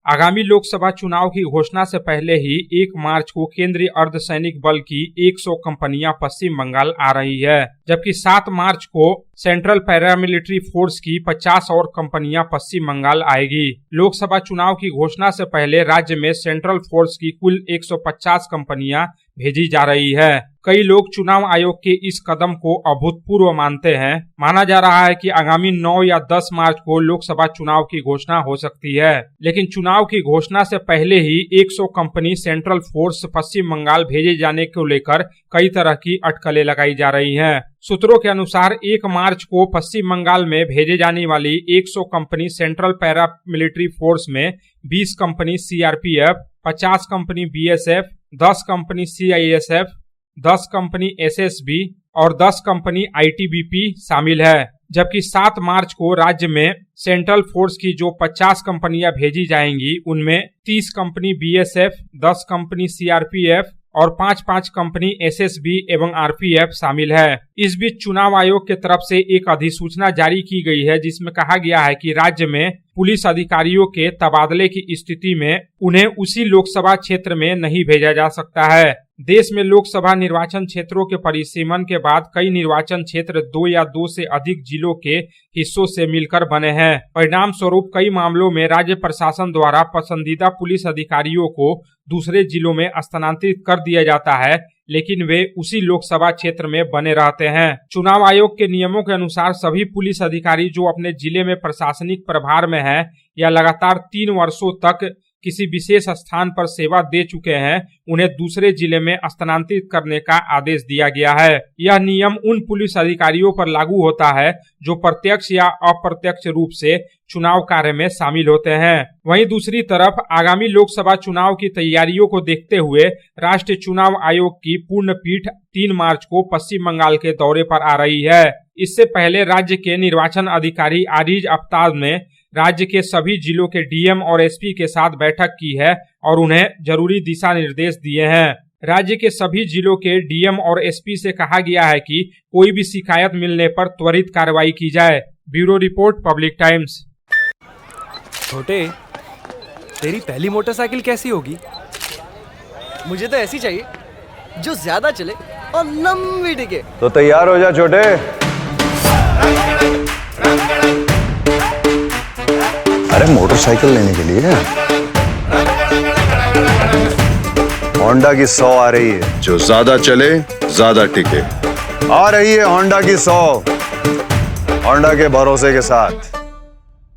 आगामी लोकसभा चुनाव की घोषणा से पहले ही 1 मार्च को केंद्रीय अर्धसैनिक बल की 100 कंपनियां पश्चिम बंगाल आ रही है, जबकि 7 मार्च को सेंट्रल पैरामिलिट्री फोर्स की 50 और कंपनियां पश्चिम बंगाल आएगी। लोकसभा चुनाव की घोषणा से पहले राज्य में सेंट्रल फोर्स की कुल 150 कंपनियां भेजी जा रही है। कई लोग चुनाव आयोग के इस कदम को अभूतपूर्व मानते हैं। माना जा रहा है कि आगामी 9 या 10 मार्च को लोकसभा चुनाव की घोषणा हो सकती है, लेकिन चुनाव की घोषणा से पहले ही 100 कंपनी सेंट्रल फोर्स पश्चिम बंगाल भेजे जाने को लेकर कई तरह की अटकलें लगाई जा रही हैं। सूत्रों के अनुसार 1 मार्च को पश्चिम बंगाल में भेजे जाने वाली 100 कंपनी सेंट्रल पैरामिलिट्री फोर्स में 20 company CRPF, 50 company BSF, 10 company CISF, 10 company SSB और 10 कंपनी आईटीबीपी शामिल है। जबकि 7 मार्च को राज्य में सेंट्रल फोर्स की जो 50 कंपनियां भेजी जाएंगी, उनमें 30 कंपनी बीएसएफ, 10 कंपनी सीआरपीएफ और 5-5 कंपनी एसएसबी एवं आरपीएफ शामिल है। इस बीच चुनाव आयोग की तरफ से एक अधिसूचना जारी की गई है, जिसमें कहा गया है कि राज्य में पुलिस अधिकारियों के तबादले की स्थिति में उन्हें उसी लोकसभा क्षेत्र में नहीं भेजा जा सकता है। देश में लोकसभा निर्वाचन क्षेत्रों के परिसीमन के बाद कई निर्वाचन क्षेत्र 2 या 2 से अधिक जिलों के हिस्सों से मिलकर बने हैं। परिणाम स्वरूप कई मामलों में राज्य प्रशासन द्वारा पसंदीदा पुलिस अधिकारियों को दूसरे जिलों में स्थानांतरित कर दिया जाता है, लेकिन वे उसी लोकसभा क्षेत्र में बने रहते हैं। चुनाव आयोग के नियमों के अनुसार सभी पुलिस अधिकारी जो अपने जिले में प्रशासनिक प्रभार में हैं या लगातार 3 वर्षों तक किसी विशेष स्थान पर सेवा दे चुके हैं, उन्हें दूसरे जिले में स्थानांतरित करने का आदेश दिया गया है। यह नियम उन पुलिस अधिकारियों पर लागू होता है जो प्रत्यक्ष या अप्रत्यक्ष रूप से चुनाव कार्य में शामिल होते हैं। वहीं दूसरी तरफ आगामी लोकसभा चुनाव की तैयारियों को देखते हुए राष्ट्रीय चुनाव आयोग की पूर्ण पीठ 3 मार्च को पश्चिम बंगाल के दौरे पर आ रही है। इससे पहले राज्य के निर्वाचन अधिकारी आरिज आफ्ताब ने राज्य के सभी जिलों के डीएम और एसपी के साथ बैठक की है और उन्हें जरूरी दिशा निर्देश दिए हैं। राज्य के सभी जिलों के डीएम और एसपी से कहा गया है कि कोई भी शिकायत मिलने पर त्वरित कार्रवाई की जाए। Bureau report, public times. छोटे, तेरी पहली मोटरसाइकिल कैसी होगी? मुझे तो ऐसी चाहिए जो ज्यादा चले और लंबी टिके। तो तैयार हो जा छोटे। अरे मोटरसाइकिल लेने के लिए होंडा की 100 आ रही है, जो ज्यादा चले ज्यादा टिके। आ रही है होंडा की 100, होंडा के भरोसे के साथ।